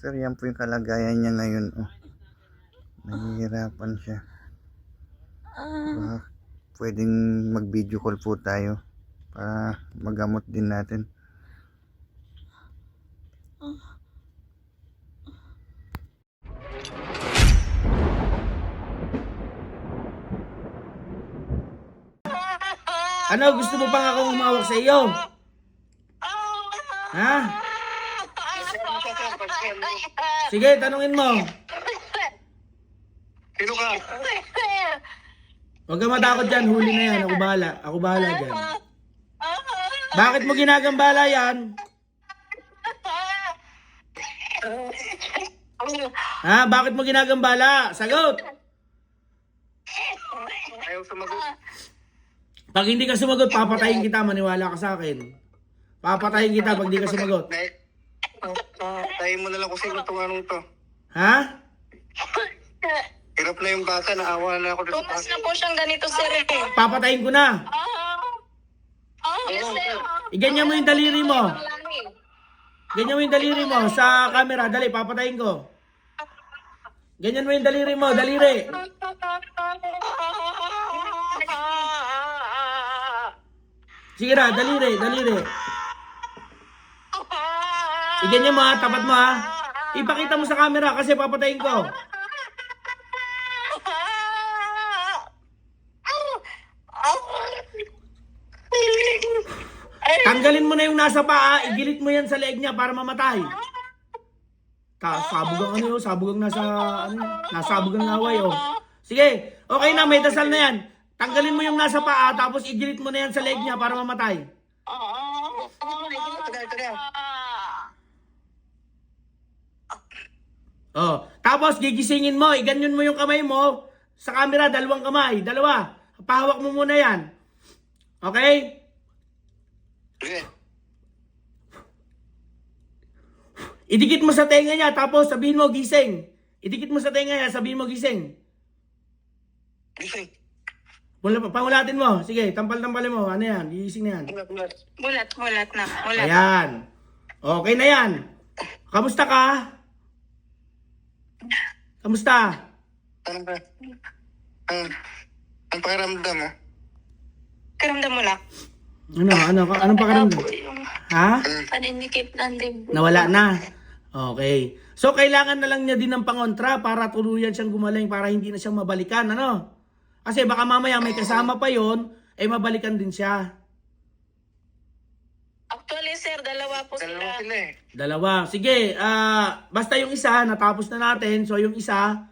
Sir, yan po yung kalagayan niya ngayon. Oh. Nahihirapan siya. Baka pwedeng mag-video call po tayo para magamot din natin. Ano, gusto mo bang akong umawak sa iyo? Ha? Sige, tanungin mo. Sino ka? Huwag ka matakot dyan, huli na yan. Ako bahala. Ako bahala dyan. Bakit mo ginagambala yan? Ha? Bakit mo ginagambala? Sagot! Ayaw sumagot. Pag hindi ka sumagot, papatayin kita. Maniwala ka sa akin. Papatayin kita pag hindi ka sumagot. Tayo mo na lang kung sino itong anong to. Ha? Hirap na yung bata, naawa na ako. Tumas na po siyang ganito, sir. Papatayin ko na. Yes, sir. Iganyan mo yung daliri mo. Ganyan mo yung daliri mo sa camera. Dali, papatayin ko. Ganyan mo yung daliri mo. Daliri. Sige na, daliri, daliri. Iganyan mo ha, tapat mo ha. Ipakita mo sa camera kasi papatayin ko. Tanggalin mo na yung nasa paa, igilit mo yan sa leeg niya para mamatay. Sabog ang ano yun, sabog ang nasabog ang laway oh. Sige, okay na, may dasal na yan. Tanggalin mo yung nasa paa, tapos igilit mo na yan sa leeg niya para mamatay. Oh, tapos gigisingin mo, iganyan mo yung kamay mo sa camera, dalawang kamay, dalawa. Pahawak mo muna yan. Okay? Sige. Idikit mo sa tenga niya, tapos sabihin mo gising. Idikit mo sa tenga niya, sabihin mo gising. Gising. Pangulatin mo. Sige, tampal-tampalin mo. Ano yan? Gising na yan. Mulat na. Mulat. Ayan. Okay na yan. Kamusta ka? Kamusta? Ano ba? Ang pakiramdam mo? Karamdam mo na. Anong pakiramdam? Ha? Paninikip ng dibdib. Nawala na. Okay. So, kailangan na lang niya din ng pangontra para tuluyan siyang gumaling para hindi na siya mabalikan. Ano? Kasi baka mamaya may kasama pa yon, ay mabalikan din siya. Actually, sir, dalawa po Dalawa sila. sila eh. Dalawa. Sige, basta yung isa, natapos na natin. So, yung isa,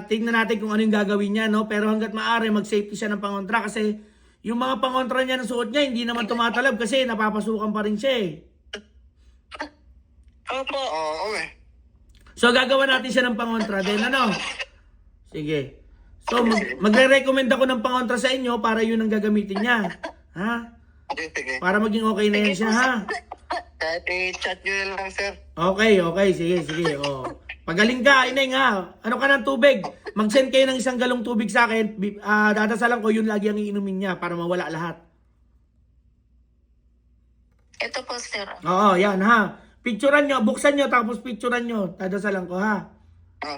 tingnan natin kung ano yung gagawin niya, no? Pero hanggat maaari, mag-safety siya ng pangontra kasi yung mga pangontra niya na suot niya, hindi naman tumatalab kasi napapasukan pa rin siya eh. Opo. Oo, eh. So, gagawa natin siya ng pangontra din, ano? Sige. So, magre-recommend ako ng pangontra sa inyo para yun ang gagamitin niya. Ha? Sige. Para maging okay na yan siya, ha? Kahit i-chat nyo na lang, sir. Okay. Sige. Oh. Pagaling ka, Ineng, ha? Ano ka ng tubig? Mag-send kayo ng 1 galong tubig sa akin. Dadasalan ko, yun lagi ang iinumin niya para mawala lahat. Ito po, sir. Oo, yan, ha? Picturean nyo, buksan nyo, tapos picturean nyo. Dadasalan ko, ha?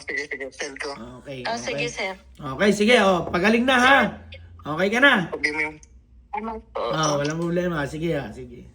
Sige. Send ko. Okay. Sige, sir. Okay, sige, oh. Pagaling na, ha? Okay ka na? Sabi mo yung... Ano po? Walang problema. Sige, ha? Sige.